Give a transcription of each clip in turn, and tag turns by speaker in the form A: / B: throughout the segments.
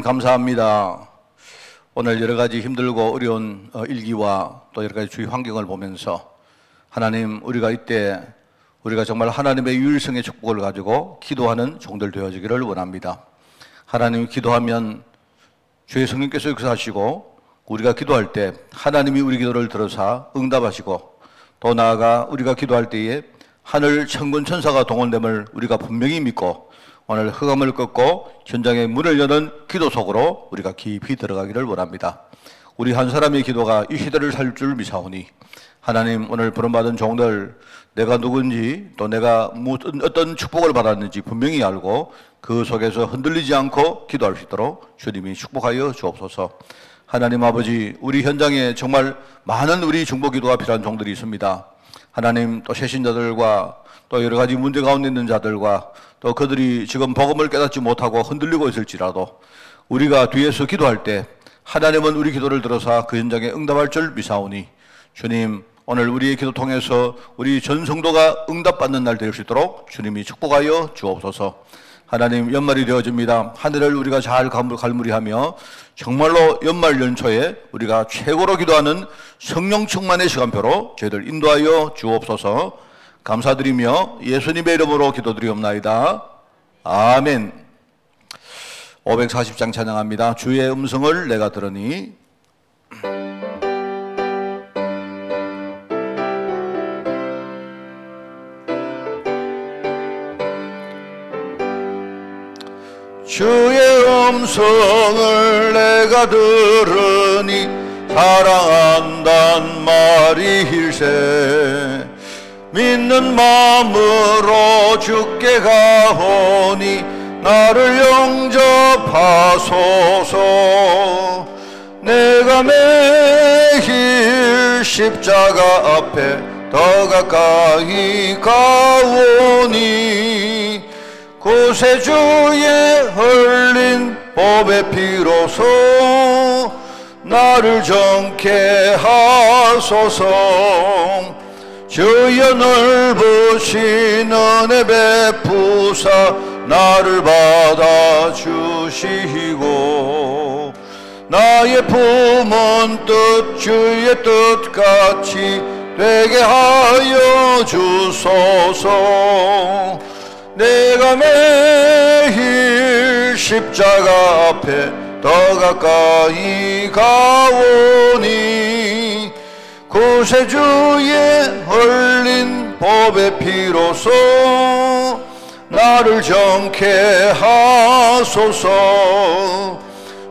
A: 감사합니다. 오늘 여러 가지 힘들고 어려운 일기와 또 여러 가지 주위 환경을 보면서 하나님, 우리가 이때 우리가 정말 하나님의 유일성의 축복을 가지고 기도하는 종들 되어지기를 원합니다. 하나님, 기도하면 주의 성령께서 역사하시고 우리가 기도할 때 하나님이 우리 기도를 들어서 응답하시고 또 나아가 우리가 기도할 때에 하늘 천군 천사가 동원됨을 우리가 분명히 믿고 오늘 흑암을 꺾고 현장의 문을 여는 기도 속으로 우리가 깊이 들어가기를 원합니다. 우리 한 사람의 기도가 이 시대를 살 줄 미사오니 하나님, 오늘 부름받은 종들 내가 누군지 또 내가 어떤 축복을 받았는지 분명히 알고 그 속에서 흔들리지 않고 기도할 수 있도록 주님이 축복하여 주옵소서. 하나님 아버지, 우리 현장에 정말 많은 우리 중보 기도가 필요한 종들이 있습니다. 하나님, 또 새신자들과 또 여러 가지 문제 가운데 있는 자들과 또 그들이 지금 복음을 깨닫지 못하고 흔들리고 있을지라도 우리가 뒤에서 기도할 때 하나님은 우리 기도를 들어서 그 현장에 응답할 줄 미사오니 주님, 오늘 우리의 기도 통해서 우리 전 성도가 응답받는 날 될 수 있도록 주님이 축복하여 주옵소서. 하나님, 연말이 되어집니다. 한 해를 우리가 잘 갈무리하며 정말로 연말 연초에 우리가 최고로 기도하는 성령 충만의 시간표로 저희들 인도하여 주옵소서. 감사드리며 예수님의 이름으로 기도드리옵나이다. 아멘. 540장 찬양합니다. 주의 음성을 내가 들으니. 주의 음성을 내가 들으니 사랑한단 말일세. 믿는 마음으로 주께 가오니 나를 영접하소서. 내가 매일 십자가 앞에 더 가까이 가오니 구세주의 흘린 보배 피로소 나를 정케 하소서. 주여 넓으신 은혜 베푸사 나를 받아주시고 나의 품은 뜻 주의 뜻같이 되게 하여 주소서. 내가 매일 십자가 앞에 더 가까이 가오니 구세주의 흘린 보배 피로소 나를 정케 하소서.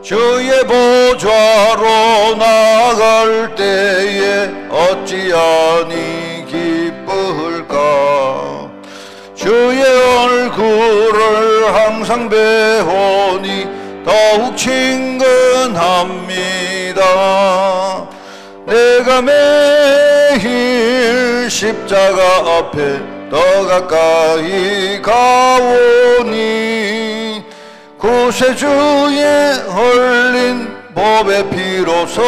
A: 주의 보좌로 나갈 때에 어찌하니 기쁠까. 주의 얼굴을 항상 배우니 더욱 친근합니다. 내가 매일 십자가 앞에 더 가까이 가오니 구세주의 흘린 보배 피로소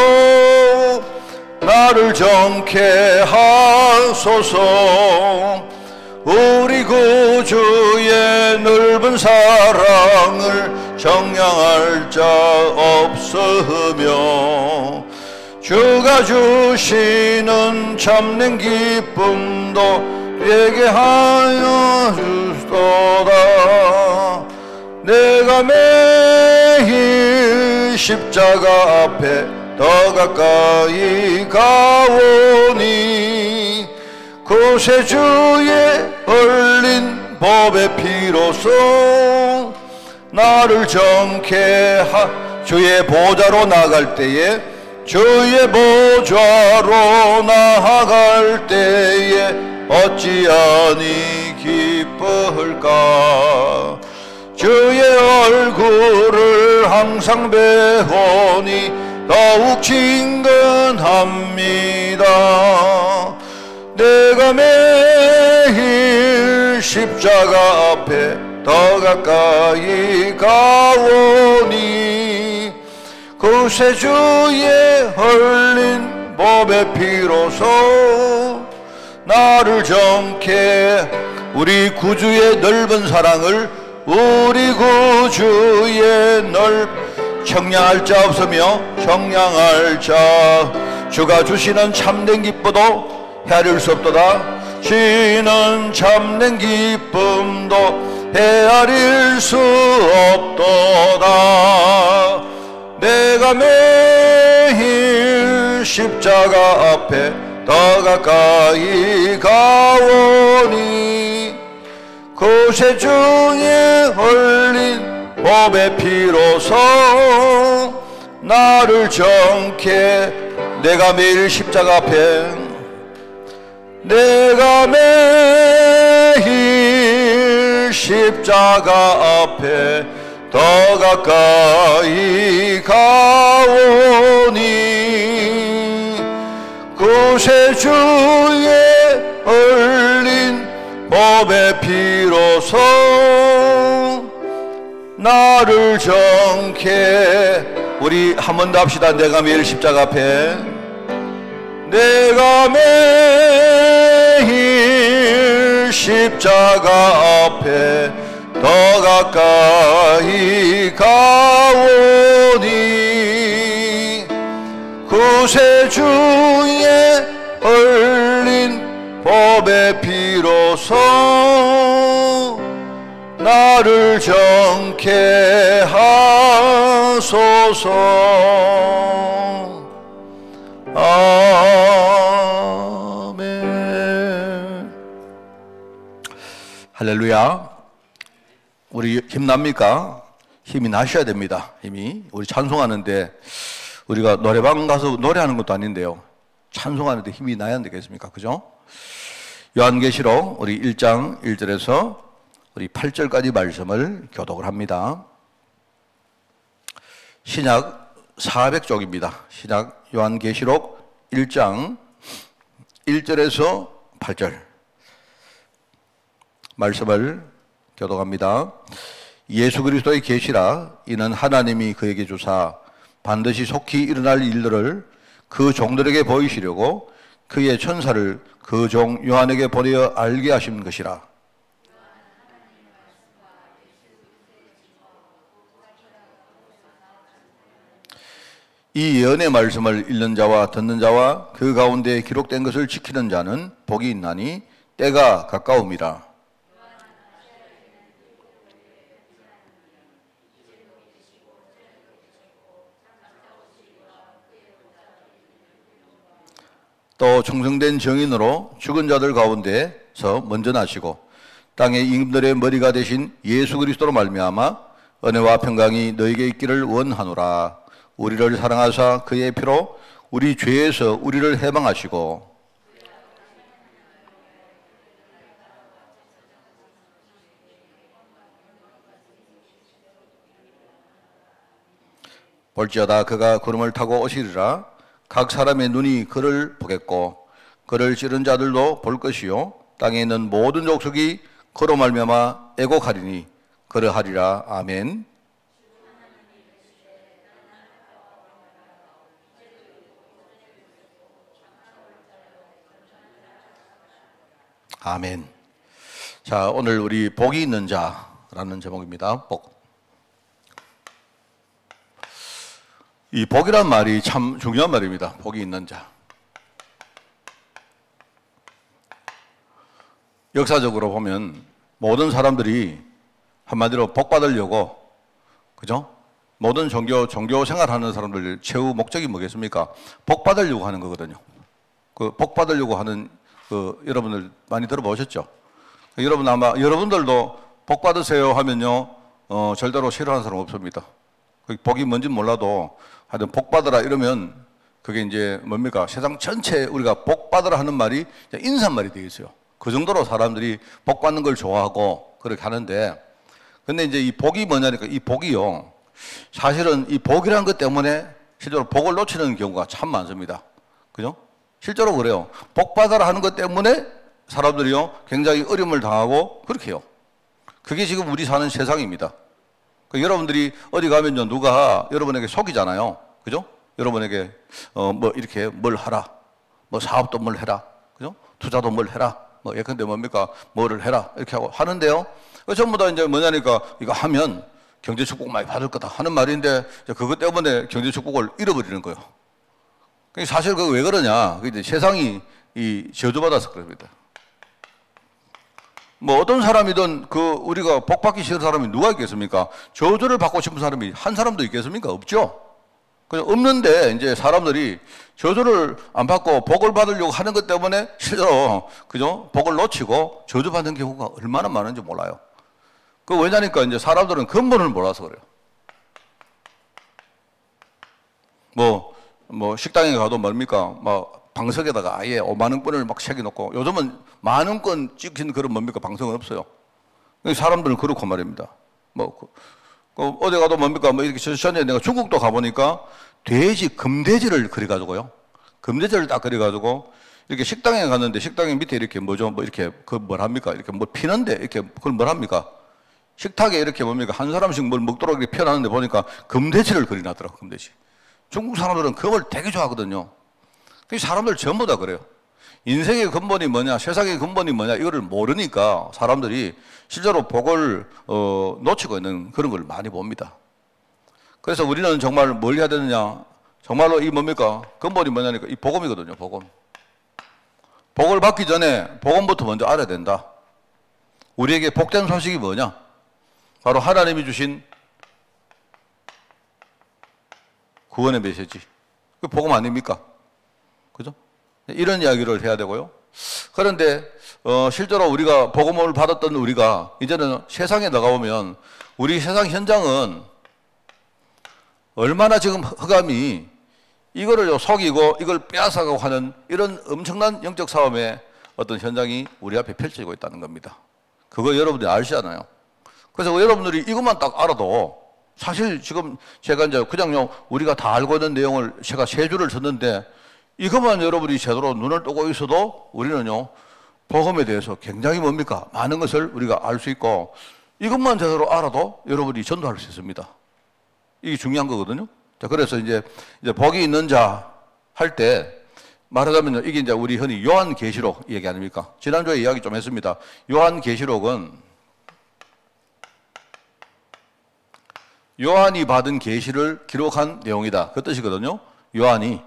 A: 나를 정케 하소서. 우리 구주의 넓은 사랑을 정량할 자 없으며 주가 주시는 참된 기쁨도 되게 하여 주소서. 내가 매일 십자가 앞에 더 가까이 가오니 구세주의 흘린 보배 피로소 나를 정케 주의 보좌로 나갈 때에 주의 보좌로 나아갈 때에 어찌하니 기쁠까. 주의 얼굴을 항상 배우니 더욱 친근합니다. 내가 매일 십자가 앞에 더 가까이 가오니 구세주의 흘린 보배 피로소 나를 정케. 우리 구주의 넓은 사랑을 우리 구주의 청량할 자 없으며 청량할 자 주가 주시는 참된 기쁨도 헤아릴 수 없도다. 주는 참된 기쁨도 헤아릴 수 없도다. 내가 매일 십자가 앞에 더 가까이 가오니 그새 중에 흘린 법의 피로서 나를 정케. 내가 매일 십자가 앞에 내가 매일 십자가 앞에 더 가까이 가오니 그새 주에 흘린 법의 피로서 나를 정케. 우리 한 번 더 합시다. 내가 매일 십자가 앞에 내가 매일 십자가 앞에 더 가까이 가오니 그새 주에 흘린 법의 피로서 나를 정케 하소서. 아멘. 할렐루야. 우리 힘납니까? 힘이 나셔야 됩니다. 힘이. 우리 찬송하는데 우리가 노래방 가서 노래하는 것도 아닌데요, 찬송하는데 힘이 나야 안 되겠습니까? 그죠? 요한계시록 우리 1장 1절에서 우리 8절까지 말씀을 교독을 합니다. 신약 400쪽입니다. 신약 요한계시록 1장 1절에서 8절 말씀을 교독합니다. 예수 그리스도의 계시라. 이는 하나님이 그에게 주사 반드시 속히 일어날 일들을 그 종들에게 보이시려고 그의 천사를 그 종 요한에게 보내어 알게 하신 것이라. 이 예언의 말씀을 읽는 자와 듣는 자와 그 가운데 기록된 것을 지키는 자는 복이 있나니 때가 가까움이라. 또 충성된 정인으로 죽은 자들 가운데서 먼저 나시고 땅의 임금들의 머리가 되신 예수 그리스도로 말미암아 은혜와 평강이 너에게 있기를 원하노라. 우리를 사랑하사 그의 피로 우리 죄에서 우리를 해방하시고 볼지어다 그가 구름을 타고 오시리라. 각 사람의 눈이 그를 보겠고 그를 찌른 자들도 볼 것이요 땅에 있는 모든 족속이 그로 말미암아 애곡하리니 그러하리라. 아멘. 아멘. 자, 오늘 우리 복이 있는 자라는 제목입니다. 복. 이 복이란 말이 참 중요한 말입니다. 복이 있는 자. 역사적으로 보면 모든 사람들이 한마디로 복 받으려고, 그죠? 모든 종교 생활하는 사람들 최후 목적이 뭐겠습니까? 복 받으려고 하는 거거든요. 그 복 받으려고 하는 여러분들 많이 들어보셨죠? 여러분 아마 여러분들도 복 받으세요 하면요, 절대로 싫어하는 사람 없습니다. 복이 뭔지 몰라도 하여튼 복 받으라 이러면 그게 이제 뭡니까? 세상 전체에 우리가 복 받으라 하는 말이 인사말이 되어 있어요. 그 정도로 사람들이 복 받는 걸 좋아하고 그렇게 하는데, 근데 이제 이 복이 뭐냐니까, 이 복이요, 사실은 이 복이라는 것 때문에 실제로 복을 놓치는 경우가 참 많습니다. 그죠? 실제로 그래요. 복 받아라 하는 것 때문에 사람들이요 굉장히 어려움을 당하고 그렇게 해요. 그게 지금 우리 사는 세상입니다. 여러분들이 어디 가면요, 누가 여러분에게 속이잖아요. 그죠? 여러분에게 뭐 이렇게 뭘 하라, 뭐 사업도 뭘 해라, 그죠? 투자도 뭘 해라, 뭐 예컨대 뭡니까, 뭐를 해라 이렇게 하고 하는데요, 전부 다 이제 뭐냐니까 이거 하면 경제 축복 많이 받을 거다 하는 말인데 그것 때문에 경제 축복을 잃어버리는 거예요. 사실 그거 왜 그러냐? 이제 세상이 저주받아서 그럽니다. 뭐 어떤 사람이든 우리가 복 받기 싫은 사람이 누가 있겠습니까? 저주를 받고 싶은 사람이 한 사람도 있겠습니까? 없죠. 그냥 없는데 이제 사람들이 저주를 안 받고 복을 받으려고 하는 것 때문에 실제로 그죠? 복을 놓치고 저주받는 경우가 얼마나 많은지 몰라요. 그 왜냐니까 이제 사람들은 근본을 몰라서 그래요. 뭐 식당에 가도 뭡니까? 막 방석에다가 아예 5만 원권을 막 새겨놓고 요즘은 만 원권 찍힌 그런 뭡니까? 방송은 없어요. 사람들은 그렇고 말입니다. 어디 가도 뭡니까? 뭐 이렇게 전에 내가 중국도 가보니까 금돼지를 그려가지고요. 금돼지를 딱 그려가지고 이렇게 식당에 갔는데 식당에 밑에 이렇게 뭐죠? 뭐 이렇게 뭘 합니까? 이렇게 뭐 피는데 이렇게 그걸 뭘 합니까? 식탁에 이렇게 뭡니까? 한 사람씩 뭘 먹도록 이렇게 펴놨는데 보니까 금돼지를 그려놨더라고, 금돼지. 중국 사람들은 그걸 되게 좋아하거든요. 사람들 전부 다 그래요. 인생의 근본이 뭐냐, 세상의 근본이 뭐냐, 이거를 모르니까 사람들이 실제로 복을 놓치고 있는 그런 걸 많이 봅니다. 그래서 우리는 정말 뭘 해야 되느냐, 정말로 이 뭡니까? 근본이 뭐냐니까 이 복음이거든요, 복음. 복을 받기 전에 복음부터 먼저 알아야 된다. 우리에게 복된 소식이 뭐냐? 바로 하나님이 주신 구원의 메시지. 그 복음 아닙니까? 그죠? 이런 이야기를 해야 되고요. 그런데 실제로 우리가 복음을 받았던 우리가 이제는 세상에 나가보면 우리 세상 현장은 얼마나 지금 흑암이 이거를 속이고 이걸 빼앗아가고 하는 이런 엄청난 영적 싸움의 어떤 현장이 우리 앞에 펼쳐지고 있다는 겁니다. 그거 여러분들이 아시잖아요. 그래서 여러분들이 이것만 딱 알아도 사실 지금 제가 이제 그냥요 우리가 다 알고 있는 내용을 제가 세 줄을 썼는데 이것만 여러분이 제대로 눈을 뜨고 있어도 우리는요 복음에 대해서 굉장히 뭡니까? 많은 것을 우리가 알 수 있고 이것만 제대로 알아도 여러분이 전도할 수 있습니다. 이게 중요한 거거든요. 자, 그래서 이제 복이 있는 자 할 때 말하자면 이게 이제 우리 흔히 요한계시록 얘기 아닙니까? 지난주에 이야기 좀 했습니다. 요한계시록은 요한이 받은 계시를 기록한 내용이다. 그 뜻이거든요. 요한이.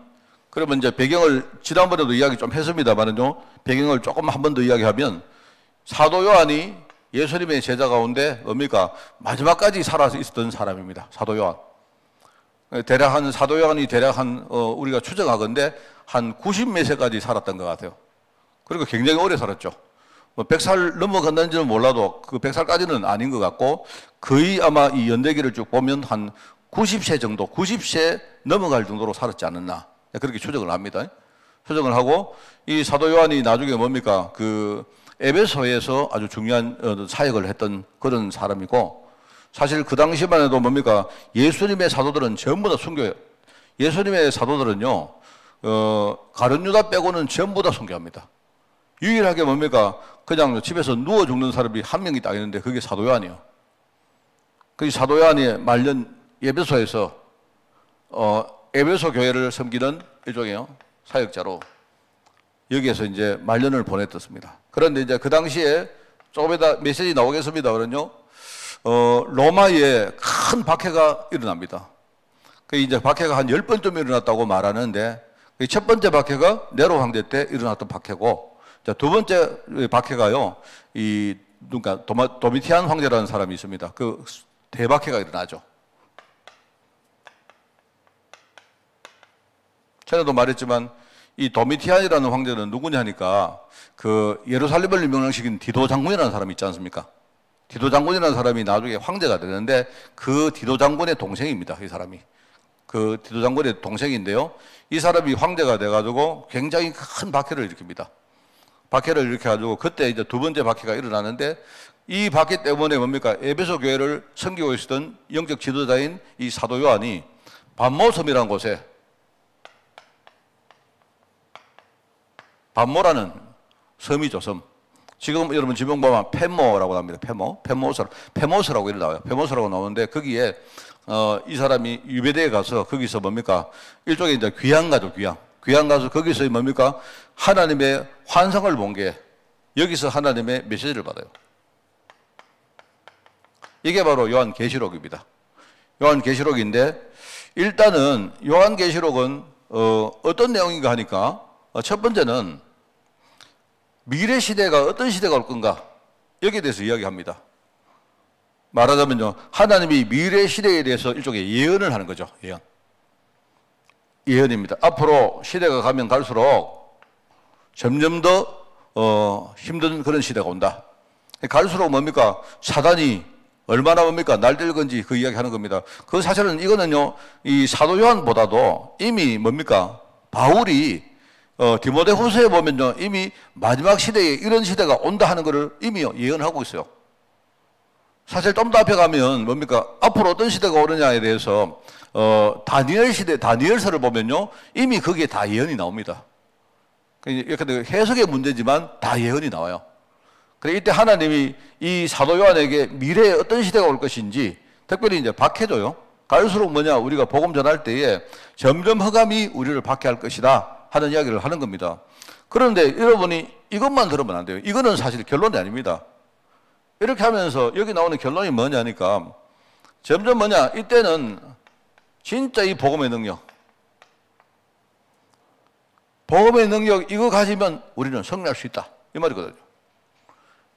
A: 그러면 이제 배경을 지난번에도 이야기 좀 했습니다만은요. 배경을 조금 한 번 더 이야기하면 사도 요한이 예수님의 제자 가운데 뭡니까? 마지막까지 살아 있었던 사람입니다. 사도 요한. 대략 사도 요한이 대략 우리가 추정하건대 한 90몇 세까지 살았던 것 같아요. 그리고 굉장히 오래 살았죠. 100살 넘어갔는지는 몰라도 그 100살까지는 아닌 것 같고 거의 아마 이 연대기를 쭉 보면 한 90세 정도, 90세 넘어갈 정도로 살았지 않았나. 그렇게 추정을 합니다. 추정을 하고 이 사도 요한이 나중에 뭡니까? 그 에베소에서 아주 중요한 사역을 했던 그런 사람이고 사실 그 당시만 해도 뭡니까? 예수님의 사도들은 전부 다 순교해요. 예수님의 사도들은요, 가룟 유다 빼고는 전부 다 순교합니다. 유일하게 뭡니까? 그냥 집에서 누워 죽는 사람이 한 명이 딱 있는데 그게 사도 요한이에요. 그 사도 요한이 말년 에베소에서 에베소 교회를 섬기는 일종의 사역자로 여기에서 이제 말년을 보냈었습니다. 그런데 이제 그 당시에 조금 이따 메시지 나오겠습니다. 그러면요, 로마에 큰 박해가 일어납니다. 그 이제 박해가 한 10번쯤 일어났다고 말하는데 그 첫 번째 박해가 네로 황제 때 일어났던 박해고 자, 두 번째 박해가요, 그러니까 도미티안 황제라는 사람이 있습니다. 그 대박해가 일어나죠. 전에도 말했지만 이 도미티안이라는 황제는 누구냐니까 그 예루살렘을 명령시킨 디도 장군이라는 사람이 있지 않습니까? 디도 장군이라는 사람이 나중에 황제가 되는데 그 디도 장군의 동생입니다. 이 사람이. 그 디도 장군의 동생인데요. 이 사람이 황제가 돼가지고 굉장히 큰 박해를 일으킵니다. 박해를 일으켜가지고 그때 이제 두 번째 박해가 일어나는데 이 박해 때문에 뭡니까? 에베소 교회를 섬기고 있었던 영적 지도자인 이 사도 요한이 반모섬이라는 곳에 반모라는 섬이죠, 섬. 지금 여러분 지명 보면 페모라고 합니다. 페모스라고 이렇게 나와요. 페모스라고 나오는데 거기에 이 사람이 유배대에 가서 거기서 뭡니까? 일종의 이제 귀양 가죠, 귀양. 귀양 가서 거기서 뭡니까? 하나님의 환상을 본 게 여기서 하나님의 메시지를 받아요. 이게 바로 요한계시록입니다. 요한계시록인데 일단은 요한계시록은 어떤 내용인가 하니까 첫 번째는 미래 시대가 어떤 시대가 올 건가 여기에 대해서 이야기합니다. 말하자면요, 하나님이 미래 시대에 대해서 일종의 예언을 하는 거죠. 예언입니다. 앞으로 시대가 가면 갈수록 점점 더 힘든 그런 시대가 온다. 갈수록 뭡니까? 사단이 얼마나 뭡니까? 날뛸 건지 그 이야기 하는 겁니다. 그 사실은 이거는요, 이 사도 요한보다도 이미 뭡니까? 바울이 디모데후서에 보면요, 이미 마지막 시대에 이런 시대가 온다 하는 것을 이미 예언하고 있어요. 사실 좀 더 앞에 가면 뭡니까? 앞으로 어떤 시대가 오느냐에 대해서 다니엘 시대, 다니엘서를 보면요, 이미 거기에 다 예언이 나옵니다. 이렇게 해석의 문제지만 다 예언이 나와요. 그래 이때 하나님이 이 사도 요한에게 미래에 어떤 시대가 올 것인지 특별히 이제 박해줘요. 갈수록 뭐냐, 우리가 복음 전할 때에 점점 흑암이 우리를 박해할 것이다 하는 이야기를 하는 겁니다. 그런데 여러분이 이것만 들으면 안 돼요. 이거는 사실 결론이 아닙니다. 이렇게 하면서 여기 나오는 결론이 뭐냐니까 점점 뭐냐, 이때는 진짜 이 복음의 능력, 이거 가지면 우리는 승리할 수 있다 이 말이거든요.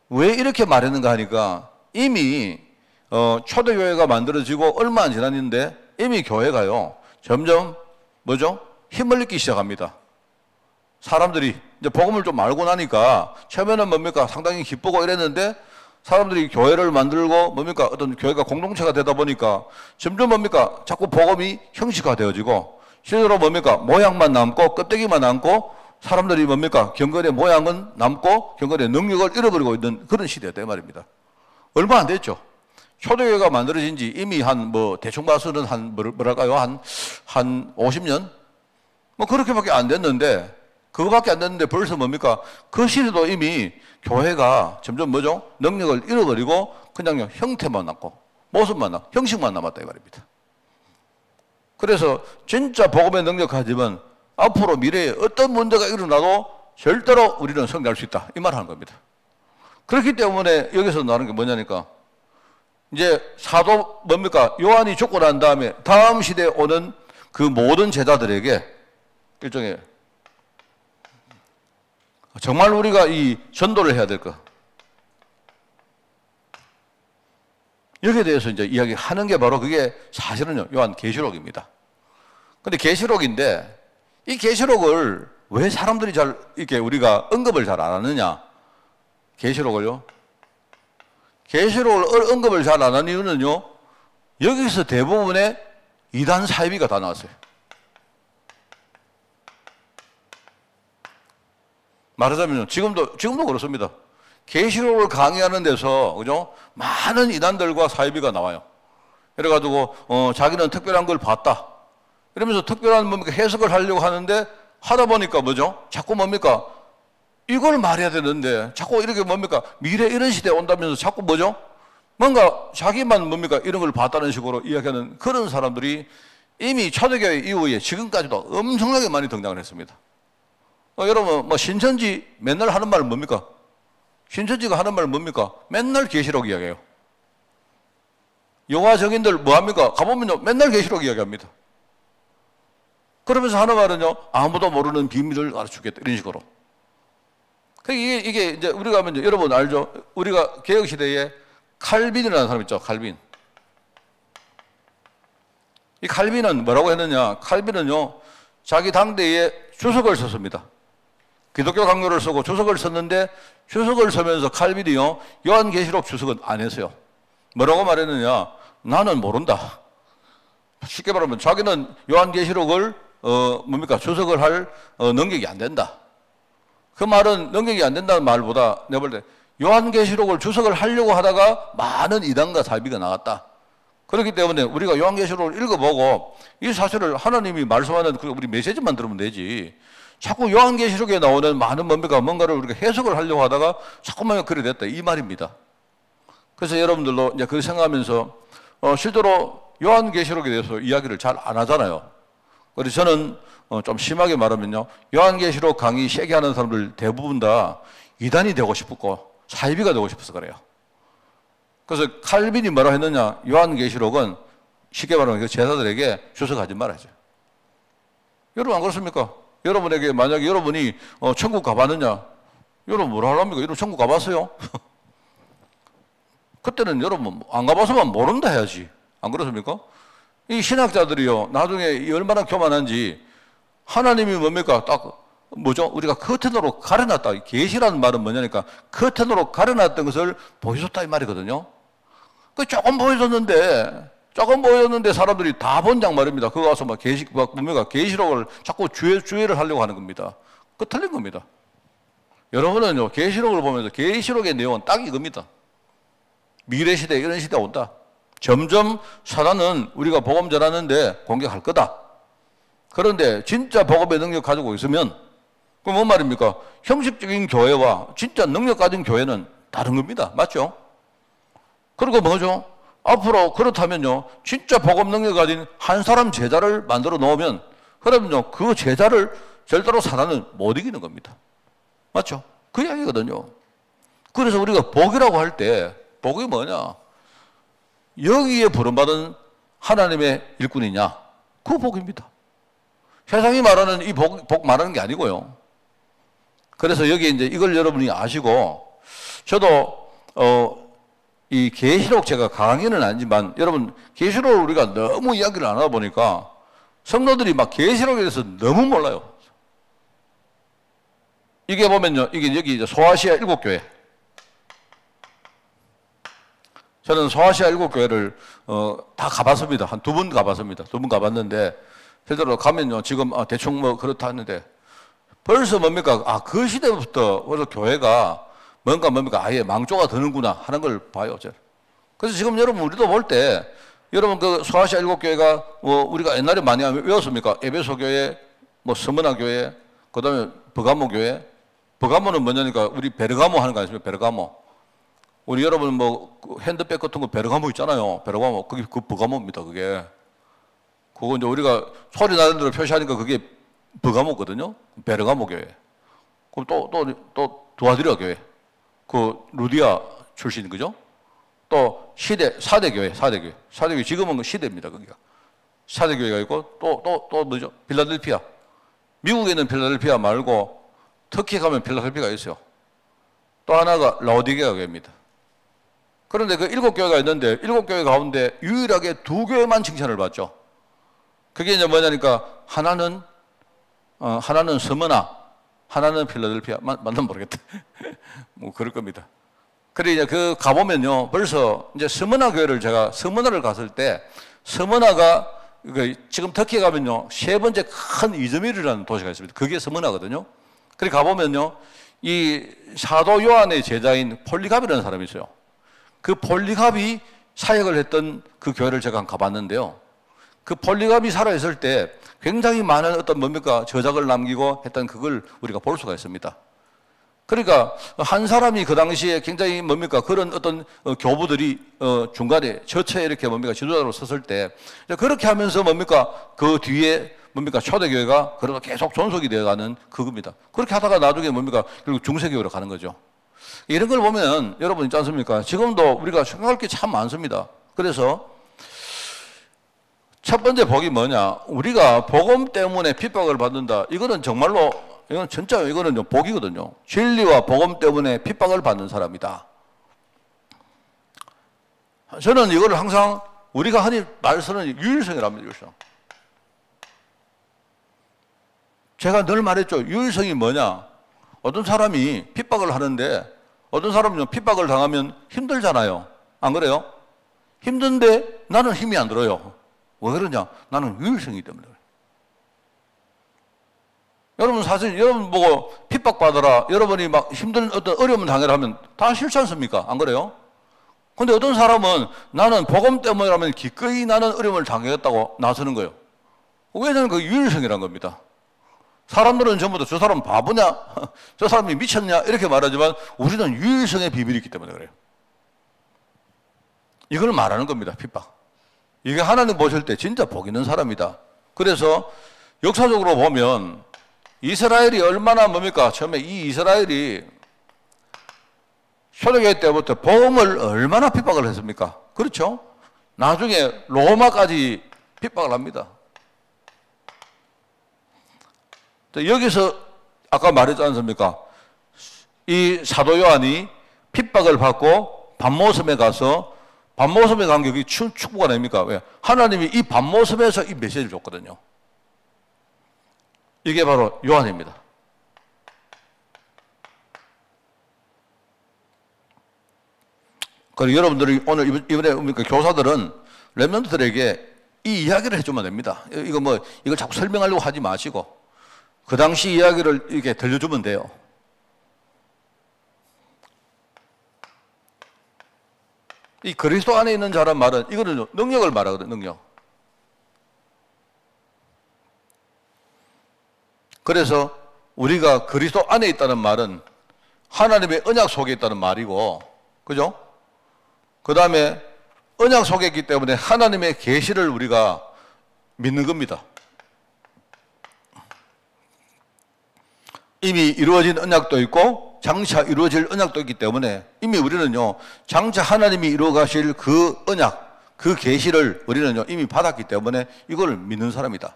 A: 왜 이렇게 말했는가 하니까 이미 초대교회가 만들어지고 얼마 안 지났는데 이미 교회가요 점점 뭐죠? 힘을 잃기 시작합니다. 사람들이 이제 복음을 좀 알고 나니까 처음에는 뭡니까? 상당히 기쁘고 이랬는데 사람들이 교회를 만들고 뭡니까? 어떤 교회가 공동체가 되다 보니까 점점 뭡니까? 자꾸 복음이 형식화되어지고 실제로 뭡니까? 모양만 남고 껍데기만 남고 사람들이 뭡니까? 경건의 모양은 남고 경건의 능력을 잃어버리고 있는 그런 시대다 이 말입니다. 얼마 안 됐죠. 초대교회가 만들어진 지 이미 대충 봐서는 뭐랄까요? 한 50년? 뭐 그렇게밖에 안 됐는데 그거밖에 안 됐는데 벌써 뭡니까? 그 시대도 이미 교회가 점점 뭐죠? 능력을 잃어버리고 그냥 형태만 남고 모습만 남고 형식만 남았다 이 말입니다. 그래서 진짜 복음의 능력 가지면 앞으로 미래에 어떤 문제가 일어나도 절대로 우리는 승리할 수 있다 이 말을 하는 겁니다. 그렇기 때문에 여기서 나오는 게 뭐냐니까 이제 사도 뭡니까? 요한이 죽고 난 다음에 다음 시대에 오는 그 모든 제자들에게 일종의 정말 우리가 이 전도를 해야 될 것, 여기에 대해서 이제 이야기하는 게 바로 그게 사실은요 요한계시록입니다. 근데 계시록인데 이 계시록을 왜 사람들이 잘 이렇게 우리가 언급을 잘 안 하느냐? 계시록을 언급을 잘 안 하는 이유는요, 여기서 대부분의 이단 사이비가 다 나왔어요. 말하자면요, 지금도 그렇습니다. 계시록을 강의하는 데서 그죠? 많은 이단들과 사이비가 나와요. 그래가지고 자기는 특별한 걸 봤다. 이러면서 특별한 뭡니까 해석을 하려고 하는데 하다 보니까 뭐죠? 자꾸 뭡니까 이걸 말해야 되는데 자꾸 이렇게 뭡니까 미래 이런 시대에 온다면서 자꾸 뭐죠? 뭔가 자기만 뭡니까 이런 걸 봤다는 식으로 이야기하는 그런 사람들이 이미 초대교회 이후에 지금까지도 엄청나게 많이 등장을 했습니다. 여러분 뭐 신천지 맨날 하는 말은 뭡니까? 신천지가 하는 말은 뭡니까? 맨날 계시록 이야기해요. 여호와 증인들 뭐합니까? 가보면요 맨날 계시록 이야기합니다. 그러면서 하는 말은요 아무도 모르는 비밀을 가르치겠다 이런 식으로. 이게 이제 우리가 하면 여러분 알죠? 우리가 개혁 시대에 칼빈이라는 사람 있죠. 칼빈. 이 칼빈은 뭐라고 했느냐? 칼빈은요 자기 당대에 주석을 썼습니다. 기독교 강요를 쓰고 주석을 썼는데 주석을 쓰면서 칼빈이요 요한계시록 주석은 안 했어요. 뭐라고 말했느냐? 나는 모른다. 쉽게 말하면 자기는 요한계시록을 뭡니까 주석을 할 능력이 안 된다. 그 말은 능력이 안 된다는 말보다 내가 볼 때 요한계시록을 주석을 하려고 하다가 많은 이단과 사이비가 나왔다. 그렇기 때문에 우리가 요한계시록을 읽어보고 이 사실을 하나님이 말씀하는 우리 메시지만 들으면 되지. 자꾸 요한계시록에 나오는 많은 뭔가를 우리가 해석을 하려고 하다가 자꾸만 그래 됐다 이 말입니다. 그래서 여러분들도 이제 그렇게 생각하면서 실제로 요한계시록에 대해서 이야기를 잘 안 하잖아요. 그래서 저는 좀 심하게 말하면요 요한계시록 강의 세게 하는 사람들 대부분 다 이단이 되고 싶었고 사이비가 되고 싶어서 그래요. 그래서 칼빈이 뭐라 했느냐? 요한계시록은 쉽게 말하면 그 제자들에게 주서 가지 말아야죠. 여러분 안 그렇습니까? 여러분에게 만약에 여러분이 천국 가봤느냐? 여러분 뭐라 하랍니까? 여러분 천국 가봤어요? 그때는 여러분 안 가봐서만 모른다 해야지. 안 그렇습니까? 이 신학자들이요, 나중에 이 얼마나 교만한지, 하나님이 뭡니까? 딱 뭐죠? 우리가 커튼으로 가려놨다. 계시라는 말은 뭐냐니까 커튼으로 가려놨던 것을 보여줬다 이 말이거든요. 그 조금 보여줬는데 사람들이 다 본장 말입니다. 그거 가서 막 뭡니까? 계시록을 자꾸 주의를 하려고 하는 겁니다. 그 틀린 겁니다. 여러분은요, 계시록을 보면서 계시록의 내용은 딱 이겁니다. 미래 시대 이런 시대가 온다. 점점 사단은 우리가 복음 전하는데 공격할 거다. 그런데 진짜 복음의 능력 가지고 있으면 그럼 뭔 말입니까? 형식적인 교회와 진짜 능력 가진 교회는 다른 겁니다. 맞죠? 그리고 뭐죠? 앞으로 그렇다면요, 진짜 복음 능력 가진 한 사람 제자를 만들어 놓으면 그러면요, 그 제자를 절대로 사단은 못 이기는 겁니다. 맞죠? 그 이야기거든요. 그래서 우리가 복이라고 할 때 복이 뭐냐? 여기에 부름받은 하나님의 일꾼이냐? 그 복입니다. 세상이 말하는 이 복 말하는 게 아니고요. 그래서 여기 이제 이걸 여러분이 아시고, 저도 이 계시록 제가 강의는 아니지만 여러분 계시록을 우리가 너무 이야기를 안 하다 보니까 성도들이 막 계시록에 대해서 너무 몰라요. 이게 보면요, 이게 여기 이제 소아시아 7교회. 저는 소아시아 7교회를 다 가봤습니다. 한 2번 가봤습니다. 2번 가봤는데 실제로 가면요, 지금 대충 뭐 그렇다 하는데 벌써 뭡니까? 그 시대부터 벌써 교회가 뭡니까? 아예 망조가 드는구나 하는 걸 봐요. 저는. 그래서 지금 여러분 우리도 볼 때 여러분 그 소아시아 7교회가 우리가 옛날에 많이 외웠습니까? 에베소 교회, 뭐 스무나 교회, 그 다음에 버가모 교회. 버가모는 뭐냐니까 우리 베르가모 하는 거 아니습니까? 베르가모. 우리 여러분 뭐 핸드백 같은 거 베르가모 있잖아요. 베르가모. 그게 그 버가모입니다. 그게. 그거 이제 우리가 소리 나는 대로 표시하니까 그게 버가모거든요. 베르가모 교회. 그럼 또 두아드리아 교회. 그 루디아 출신 그죠? 또 사대 교회. 지금은 그 시대입니다. 거기가. 사대 교회가 있고 또 뭐죠? 필라델피아. 미국에는 필라델피아 말고 터키에 가면 필라델피아가 있어요. 또 하나가 라오디게아 교회입니다. 그런데 그 7교회가 있는데 7교회 가운데 유일하게 2교회만 칭찬을 받죠. 그게 이제 뭐냐니까 하나는 스무나, 하나는 필라델피아. 맞나 모르겠다. 뭐 그럴 겁니다. 그래 이제 그 가보면요, 벌써 이제 스무나 교회를 제가 스무나를 갔을 때 스무나가 지금 터키에 가면요 3번째 큰 이즈미르라는 도시가 있습니다. 그게 스무나거든요. 그래 가보면요, 이 사도 요한의 제자인 폴리갑이라는 사람이 있어요. 그 폴리갑이 사역을 했던 그 교회를 제가 가봤는데요. 그 폴리갑이 살아있을 때 굉장히 많은 어떤 뭡니까? 저작을 남기고 했던 그걸 우리가 볼 수가 있습니다. 그러니까 한 사람이 그 당시에 굉장히 뭡니까? 그런 어떤 교부들이 중간에 저체에 이렇게 뭡니까? 지도자로 섰을 때 그렇게 하면서 뭡니까? 그 뒤에 뭡니까? 초대교회가 그래도 계속 존속이 되어가는 그겁니다. 그렇게 하다가 나중에 뭡니까? 결국 중세교회로 가는 거죠. 이런 걸 보면 여러분 있지 않습니까? 지금도 우리가 생각할 게 참 많습니다. 그래서 첫 번째 복이 뭐냐? 우리가 복음 때문에 핍박을 받는다. 이거는 정말로 이건 진짜 이거는 복이거든요. 진리와 복음 때문에 핍박을 받는 사람이다. 저는 이거를 항상 우리가 흔히 말 쓰는 유일성이랍니다. 유일성. 제가 늘 말했죠. 유일성이 뭐냐? 어떤 사람이 핍박을 하는데 어떤 사람은 핍박을 당하면 힘들잖아요. 안 그래요? 힘든데 나는 힘이 안 들어요. 왜 그러냐? 나는 유일성이기 때문에 그래요. 여러분 사실 여러분 보고 핍박받아라. 여러분이 막 힘든 어떤 어려움을 당해라 하면 다 싫지 않습니까? 안 그래요? 근데 어떤 사람은 나는 복음 때문이라면 기꺼이 나는 어려움을 당하겠다고 나서는 거예요. 왜냐하면 그 유일성이란 겁니다. 사람들은 전부 다 저 사람 바보냐? 저 사람이 미쳤냐? 이렇게 말하지만 우리는 유일성의 비밀이 있기 때문에 그래요. 이걸 말하는 겁니다. 핍박. 이게 하나님 보실 때 진짜 복 있는 사람이다. 그래서 역사적으로 보면 이스라엘이 얼마나 뭡니까? 처음에 이 이스라엘이 초대교회 때부터 복음을 얼마나 핍박을 했습니까? 그렇죠? 나중에 로마까지 핍박을 합니다. 여기서 아까 말했지 않습니까? 이 사도 요한이 핍박을 받고 밤모섬에 가서 밤모섬에 간 게 축복 아닙니까? 왜? 하나님이 이 밤모섬에서 이 메시지를 줬거든요. 이게 바로 요한입니다. 그리고 여러분들이 오늘 이번에 교사들은 렘넌트들에게 이 이야기를 해주면 됩니다. 이걸 자꾸 설명하려고 하지 마시고 그 당시 이야기를 이렇게 들려주면 돼요. 이 그리스도 안에 있는 자란 말은 이거는 능력을 말하거든요. 능력. 그래서 우리가 그리스도 안에 있다는 말은 하나님의 언약 속에 있다는 말이고, 그죠? 그 다음에 언약 속에 있기 때문에 하나님의 계시를 우리가 믿는 겁니다. 이미 이루어진 언약도 있고 장차 이루어질 언약도 있기 때문에 이미 우리는요, 장차 하나님이 이루어 가실 그 언약, 그 계시를 우리는요 이미 받았기 때문에 이걸 믿는 사람이다.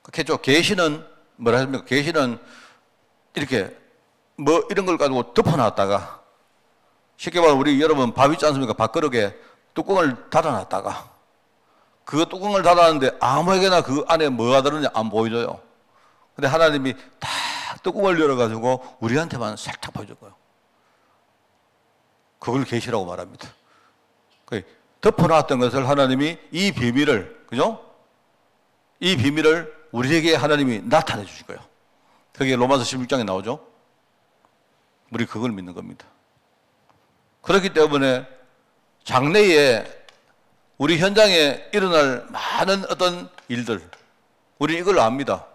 A: 그렇겠죠. 계시는 뭐라 합니까? 계시는 이렇게 뭐 이런 걸 가지고 덮어놨다가, 쉽게 말하면 우리 여러분 밥 있지 않습니까? 밥그릇에 뚜껑을 닫아놨다가 그 뚜껑을 닫았는데 아무에게나 그 안에 뭐가 들었는지 안 보여줘요. 근데 하나님이 딱 뚜껑을 열어가지고 우리한테만 살짝 보여줄 거예요. 그걸 계시라고 말합니다. 덮어놨던 것을 하나님이 이 비밀을, 그죠? 이 비밀을 우리에게 하나님이 나타내 주실 거예요. 그게 로마서 16장에 나오죠. 우리 그걸 믿는 겁니다. 그렇기 때문에 장래에 우리 현장에 일어날 많은 어떤 일들, 우리 이걸 압니다.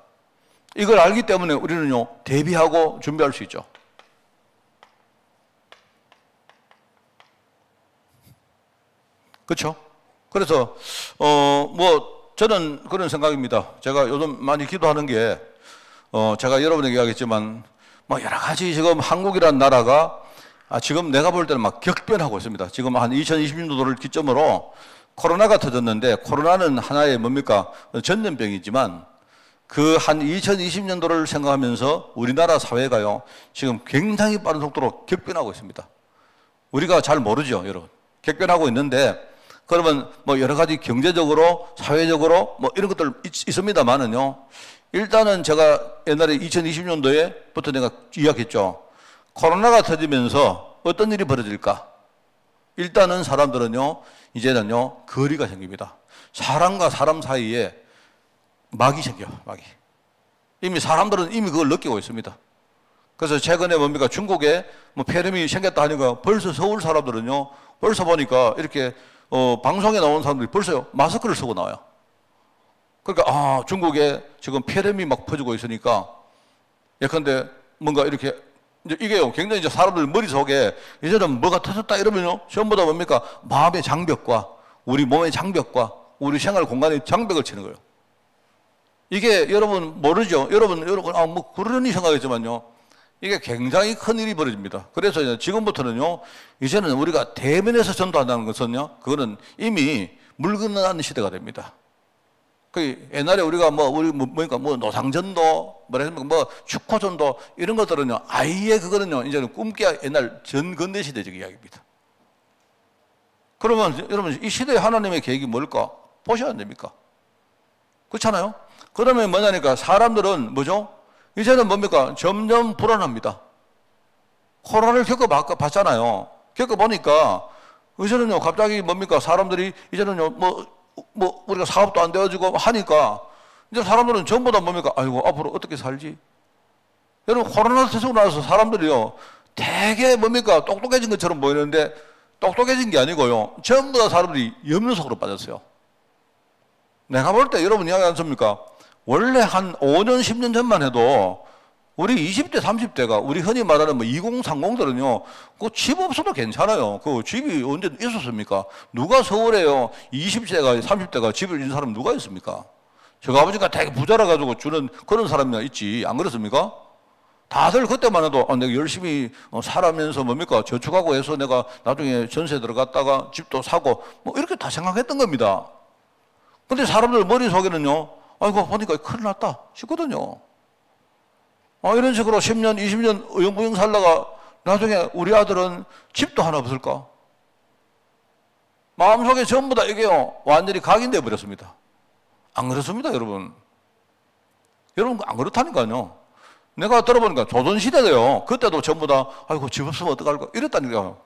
A: 이걸 알기 때문에 우리는요 대비하고 준비할 수 있죠. 그렇죠? 그래서 저는 그런 생각입니다. 제가 요즘 많이 기도하는 게 제가 여러분에게 이야기했지만 여러 가지 지금 한국이라는 나라가 지금 내가 볼 때는 막 격변하고 있습니다. 지금 한 2020년도를 기점으로 코로나가 터졌는데, 코로나는 하나의 뭡니까? 전염병이지만 그 한 2020년도를 생각하면서 우리나라 사회가요 지금 굉장히 빠른 속도로 격변하고 있습니다. 우리가 잘 모르죠, 여러분. 격변하고 있는데, 그러면 여러 가지 경제적으로, 사회적으로 이런 것들 있습니다만은요, 일단은 제가 옛날에 2020년도에부터 내가 이야기했죠. 코로나가 터지면서 어떤 일이 벌어질까? 일단은 사람들은요, 이제는요, 거리가 생깁니다. 사람과 사람 사이에 막이 생겨요, 막이. 이미 사람들은 이미 그걸 느끼고 있습니다. 그래서 최근에 뭡니까? 중국에 폐렴이 생겼다 하니까 벌써 서울 사람들은요, 벌써 보니까 이렇게 방송에 나오는 사람들이 벌써요, 마스크를 쓰고 나와요. 그러니까, 중국에 지금 폐렴이 막 퍼지고 있으니까, 예컨대 뭔가 이렇게, 이게요, 굉장히 이제 사람들 머릿속에 이제는 뭐가 터졌다 이러면요, 전부 다 뭡니까? 마음의 장벽과 우리 몸의 장벽과 우리 생활 공간의 장벽을 치는 거예요. 이게 여러분 모르죠? 여러분, 그러니 생각했지만요, 이게 굉장히 큰 일이 벌어집니다. 그래서 지금부터는요, 이제는 우리가 대면에서 전도한다는 것은요, 그거는 이미 물 건너가는 시대가 됩니다. 옛날에 우리가 노상전도, 축포전도, 이런 것들은요, 아예 그거는요, 이제는 꿈깨야 옛날 전근대 시대적 이야기입니다. 그러면 여러분, 이 시대에 하나님의 계획이 뭘까? 보셔야 안 됩니까? 그렇잖아요? 그러면 뭐냐니까, 사람들은 뭐죠? 이제는 뭡니까? 점점 불안합니다. 코로나를 겪어봤잖아요. 겪어보니까, 이제는요, 갑자기 뭡니까? 사람들이 이제는요, 우리가 사업도 안 되어지고 하니까, 이제 사람들은 전부 다 뭡니까? 아이고, 앞으로 어떻게 살지? 여러분, 코로나 터지고 나서 사람들이요, 되게 뭡니까? 똑똑해진 것처럼 보이는데, 똑똑해진 게 아니고요, 전부 다 사람들이 엽는 속으로 빠졌어요. 내가 볼 때 여러분 이야기 않습니까? 원래 한 5년, 10년 전만 해도 우리 20대, 30대가 우리 흔히 말하는 2030들은요, 그 집 없어도 괜찮아요. 그 집이 언제 있었습니까? 누가 서울에요, 20대가, 30대가 집을 있는 사람 누가 있습니까? 저 아버지가 되게 부자라 가지고 주는 그런 사람이 있지. 안 그렇습니까? 다들 그때만 해도 내가 열심히 살아면서 뭡니까? 저축하고 해서 내가 나중에 전세 들어갔다가 집도 사고 뭐 이렇게 다 생각했던 겁니다. 근데 사람들 머릿속에는요, 아이고, 보니까 큰일 났다 싶거든요. 이런 식으로 10년, 20년 어영부영 살다가 나중에 우리 아들은 집도 하나 없을까? 마음속에 전부 다 이게요, 완전히 각인되어 버렸습니다. 안 그렇습니다, 여러분. 여러분, 안 그렇다니까요. 내가 들어보니까 조선시대도요, 그때도 전부 다, 아이고, 집 없으면 어떡할까? 이랬다니까요.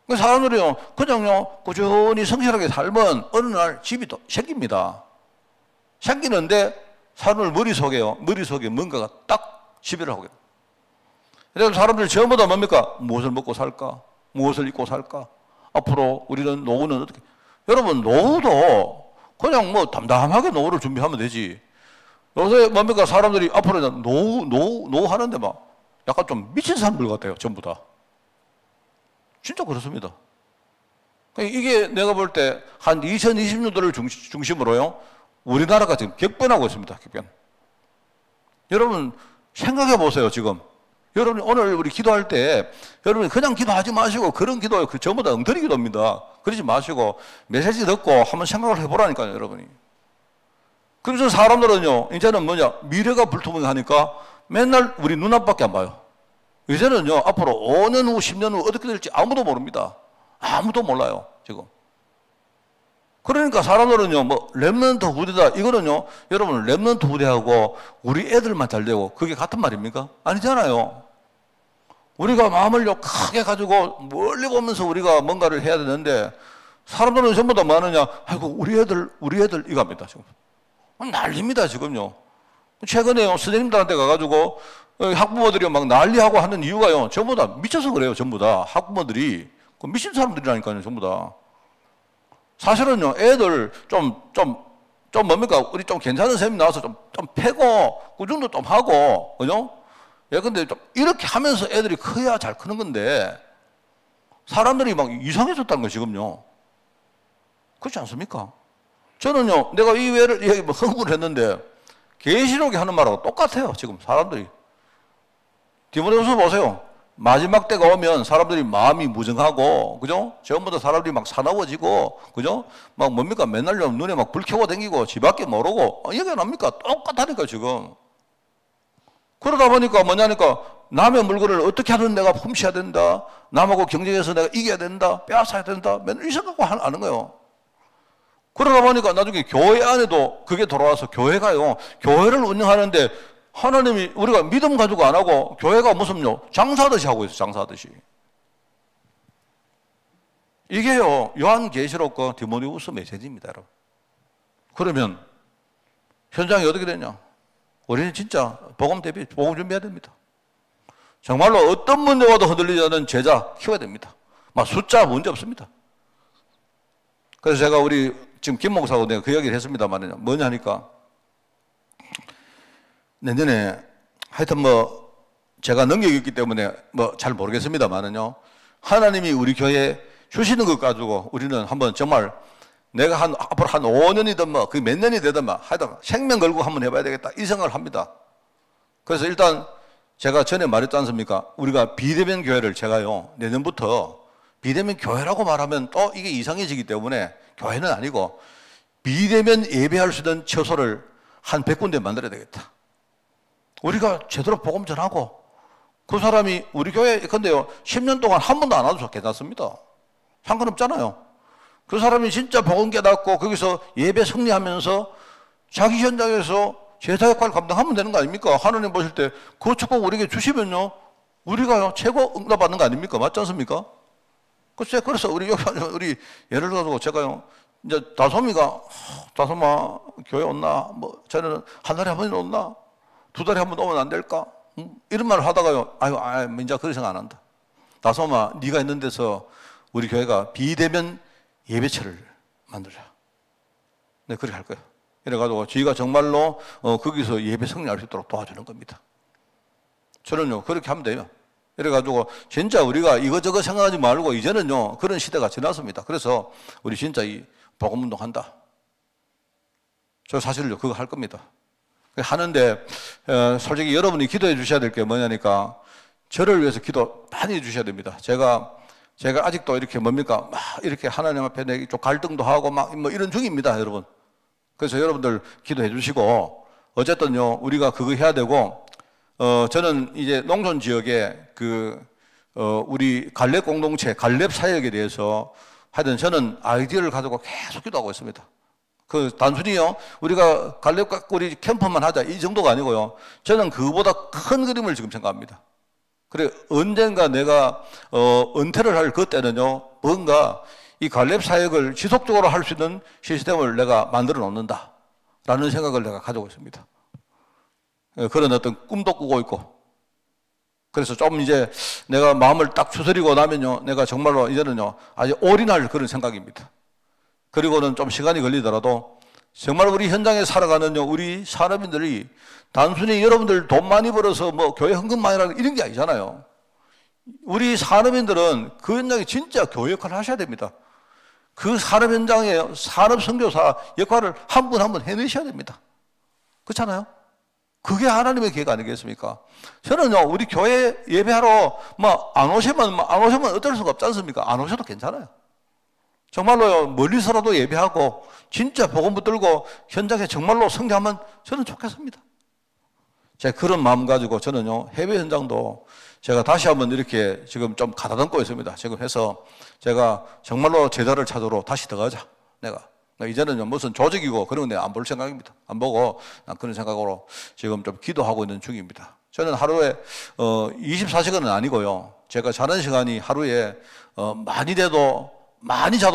A: 그 사람들이요, 그냥요, 꾸준히 성실하게 살면 어느 날 집이 또 생깁니다. 생기는데, 사람들 머릿속에 뭔가가 딱 지배를 하고 있어요. 그래서 사람들 전부 다 뭡니까? 무엇을 먹고 살까? 무엇을 입고 살까? 앞으로 우리는 노후는 어떻게? 여러분, 노후도 그냥 뭐 담담하게 노후를 준비하면 되지. 요새 뭡니까? 사람들이 앞으로 노후 하는데 막 약간 좀 미친 사람들 같아요. 전부 다. 진짜 그렇습니다. 이게 내가 볼 때 한 2020년도를 중심으로요, 우리나라가 지금 격변하고 있습니다. 격변. 여러분, 생각해 보세요, 지금. 여러분, 오늘 우리 기도할 때, 여러분, 그냥 기도하지 마시고, 그런 기도, 전부 다 엉터리 기도입니다. 그러지 마시고, 메시지 듣고 한번 생각을 해보라니까요, 여러분이. 그래서 사람들은요, 이제는 미래가 불투명하니까 맨날 우리 눈앞밖에 안 봐요. 이제는요, 앞으로 5년 후, 10년 후 어떻게 될지 아무도 모릅니다. 아무도 몰라요, 지금. 그러니까 사람들은요, 랩런트 후대다. 이거는요, 여러분, 랩런트 후대하고 우리 애들만 잘 되고, 그게 같은 말입니까? 아니잖아요. 우리가 마음을 크게 가지고 멀리 보면서 우리가 뭔가를 해야 되는데, 사람들은 전부 다 뭐 하느냐? 아이고, 우리 애들, 이거 합니다, 지금. 난립니다, 지금요. 최근에요, 선생님들한테 가가지고, 학부모들이 막 난리하고 하는 이유가요, 전부 다 미쳐서 그래요, 전부 다. 학부모들이. 미친 사람들이라니까요, 전부 다. 사실은요, 애들 뭡니까? 우리 좀 괜찮은 쌤이 나와서 좀 패고, 꾸준도 좀 하고, 그죠? 예, 근데 좀 이렇게 하면서 애들이 커야 잘 크는 건데, 사람들이 막 이상해졌다는 거, 지금요. 그렇지 않습니까? 저는요, 내가 이 외를 흥분을 했는데, 계시록이 하는 말하고 똑같아요, 지금 사람들이. 디모데후서 보세요. 마지막 때가 오면 사람들이 마음이 무정하고, 그죠? 전부 다 사람들이 막 사나워지고, 그죠? 막 뭡니까? 맨날 눈에 막 불 켜고 다니고, 집 밖에 모르고, 이게 뭡니까? 똑같다니까, 지금. 그러다 보니까 뭐냐니까, 남의 물건을 어떻게 하든 내가 훔쳐야 된다. 남하고 경쟁해서 내가 이겨야 된다. 빼앗아야 된다. 맨날 이 생각하고 하는 거예요. 그러다 보니까 나중에 교회 안에도 그게 돌아와서 교회가요, 교회를 운영하는데 하나님이 우리가 믿음 가지고 안 하고 교회가 무슨요? 장사하듯이 하고 있어요. 장사하듯이. 이게요, 요한계시록과 디모데후서 메시지입니다, 여러분. 그러면 현장이 어떻게 되냐? 우리는 진짜 복음 준비해야 됩니다. 정말로 어떤 문제 와도 흔들리지 않는 제자 키워야 됩니다. 막 숫자 문제 없습니다. 그래서 제가 우리 지금 김 목사하고 내가 그 이야기를 했습니다만, 뭐냐 하니까 내년에 하여튼 제가 능력이 있기 때문에 잘 모르겠습니다만은요, 하나님이 우리 교회에 주시는 것 가지고 우리는 한번 정말 내가 앞으로 한 5년이든 그 몇 년이 되든 하여튼 생명 걸고 한번 해봐야 되겠다, 이 생각을 합니다. 그래서 일단 제가 전에 말했지 않습니까? 우리가 비대면 교회를 제가요, 내년부터 비대면 교회라고 말하면 또 이게 이상해지기 때문에 교회는 아니고 비대면 예배할 수 있는 처소를 한 100군데 만들어야 되겠다. 우리가 제대로 복음 전하고, 그 사람이 우리 교회 근데요 10년 동안 한 번도 안 와도 괜찮습니다. 상관없잖아요. 그 사람이 진짜 복음 깨닫고 거기서 예배 승리하면서 자기 현장에서 제사 역할을 감당하면 되는 거 아닙니까? 하나님 보실 때 그 축복 우리에게 주시면요, 우리가요 최고 응답받는 거 아닙니까? 맞지 않습니까? 그래서 우리 예를 들어서 제가요, 이제 다솜아 교회 온나? 저는 한 달에 한 번이나 온나? 2달에 한 번 오면 안 될까? 이런 말을 하다가요, 이제 그런 생각 안 한다. 다솜아, 네가 있는 데서 우리 교회가 비대면 예배처를 만들자. 네, 그렇게 할 거예요. 이래가지고 저희가 정말로 거기서 예배 승리할 수 있도록 도와주는 겁니다. 저는요, 그렇게 하면 돼요. 이래가지고 진짜 우리가 이거저거 생각하지 말고 이제는요, 그런 시대가 지났습니다. 그래서 우리 진짜 이 복음운동 한다. 저 사실요, 그거 할 겁니다. 하는데 솔직히 여러분이 기도해 주셔야 될 게 뭐냐니까 저를 위해서 기도 많이 해 주셔야 됩니다. 제가 아직도 이렇게 뭡니까 막 이렇게 하나님 앞에 내가 좀 갈등도 하고 막 뭐 이런 중입니다, 여러분. 그래서 여러분들 기도해 주시고 어쨌든요 우리가 그거 해야 되고 저는 이제 농촌 지역에 우리 갈렙 공동체, 갈렙 사역에 대해서 하여튼 저는 아이디어를 가지고 계속 기도하고 있습니다. 단순히요, 우리가 갈렙 갖고 우리 캠프만 하자, 이 정도가 아니고요. 저는 그보다 큰 그림을 지금 생각합니다. 그래, 언젠가 내가, 은퇴를 할 그때는요, 뭔가 이 갈렙 사역을 지속적으로 할 수 있는 시스템을 내가 만들어 놓는다. 라는 생각을 내가 가지고 있습니다. 그런 어떤 꿈도 꾸고 있고. 그래서 좀 이제 내가 마음을 딱 추스리고 나면요, 내가 정말로 이제는요, 아주 올인할 그런 생각입니다. 그리고는 좀 시간이 걸리더라도 정말 우리 현장에 살아가는 우리 산업인들이 단순히 여러분들 돈 많이 벌어서 뭐 교회 헌금 많이 하는 이런 게 아니잖아요. 우리 산업인들은 그 현장에 진짜 교회 역할을 하셔야 됩니다. 그 산업 현장에 산업 선교사 역할을 한 분 한 분 해내셔야 됩니다. 그렇잖아요? 그게 하나님의 계획 아니겠습니까? 저는요, 우리 교회 예배하러 안 오시면 어쩔 수가 없지 않습니까? 안 오셔도 괜찮아요. 정말로요, 멀리서라도 예배하고 진짜 복음 붙들고 현장에 정말로 성장하면 저는 좋겠습니다. 제가 그런 마음 가지고 저는요, 해외 현장도 제가 다시 한번 이렇게 지금 좀 가다듬고 있습니다. 지금 해서 제가 정말로 제자를 찾으러 다시 들어가자. 내가 이제는요, 무슨 조직이고 그런 거 안 볼 생각입니다. 안 보고 그런 생각으로 지금 좀 기도하고 있는 중입니다. 저는 하루에 24시간은 아니고요. 제가 자는 시간이 하루에 많이 자도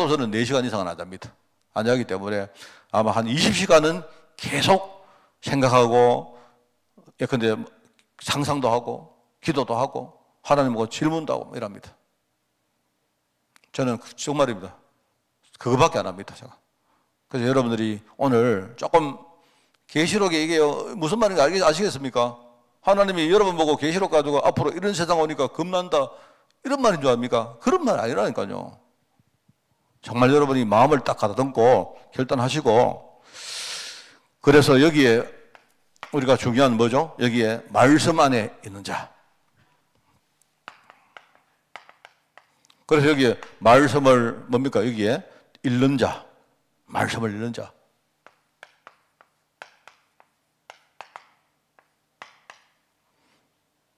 A: 저는 4시간 이상은 안 잡니다. 안 자기 때문에 아마 한 20시간은 계속 생각하고 예컨대 상상도 하고 기도도 하고 하나님과 질문도 하고 이랍니다. 저는 정말입니다. 그거밖에 안 합니다, 제가. 그래서 여러분들이 오늘 조금 계시록에 이게 무슨 말인지 아시겠습니까? 하나님이 여러분 보고 계시록 가지고 앞으로 이런 세상 오니까 겁난다 이런 말인 줄 압니까? 그런 말 아니라니까요. 정말 여러분이 마음을 딱 가다듬고 결단하시고, 그래서 여기에 우리가 중요한 뭐죠? 여기에 말씀 안에 있는 자. 그래서 여기에 말씀을 뭡니까? 여기에 읽는 자. 말씀을 읽는 자.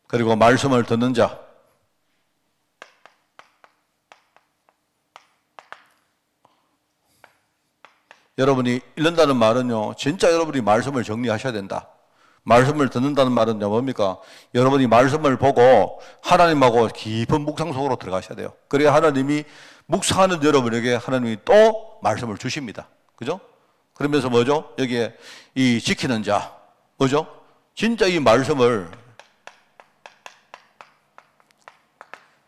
A: 그리고 말씀을 듣는 자. 여러분이 읽는다는 말은요, 진짜 여러분이 말씀을 정리하셔야 된다. 말씀을 듣는다는 말은요, 뭡니까? 여러분이 말씀을 보고 하나님하고 깊은 묵상 속으로 들어가셔야 돼요. 그래야 하나님이 묵상하는 여러분에게 하나님이 또 말씀을 주십니다. 그죠? 그러면서 뭐죠? 여기에 이 지키는 자, 뭐죠? 진짜 이 말씀을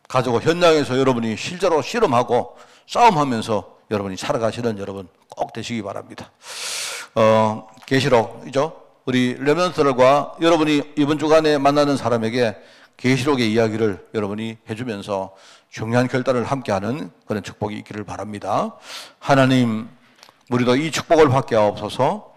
A: 가지고 현장에서 여러분이 실제로 실험하고 싸움하면서 여러분이 살아가시는 여러분 꼭 되시기 바랍니다. 계시록이죠. 우리 렘넌트들과 여러분이 이번 주간에 만나는 사람에게 계시록의 이야기를 여러분이 해주면서 중요한 결단을 함께하는 그런 축복이 있기를 바랍니다. 하나님, 우리도 이 축복을 받게 하옵소서.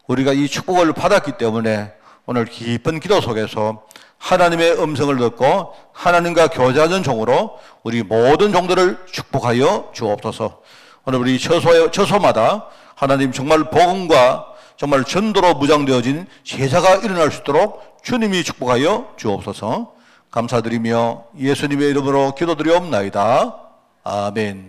A: 우리가 이 축복을 받았기 때문에 오늘 깊은 기도 속에서 하나님의 음성을 듣고 하나님과 교제하는 종으로 우리 모든 종들을 축복하여 주옵소서. 오늘 우리 처소마다 하나님 정말 복음과 정말 전도로 무장되어진 제사가 일어날 수 있도록 주님이 축복하여 주옵소서. 감사드리며 예수님의 이름으로 기도드리옵나이다. 아멘.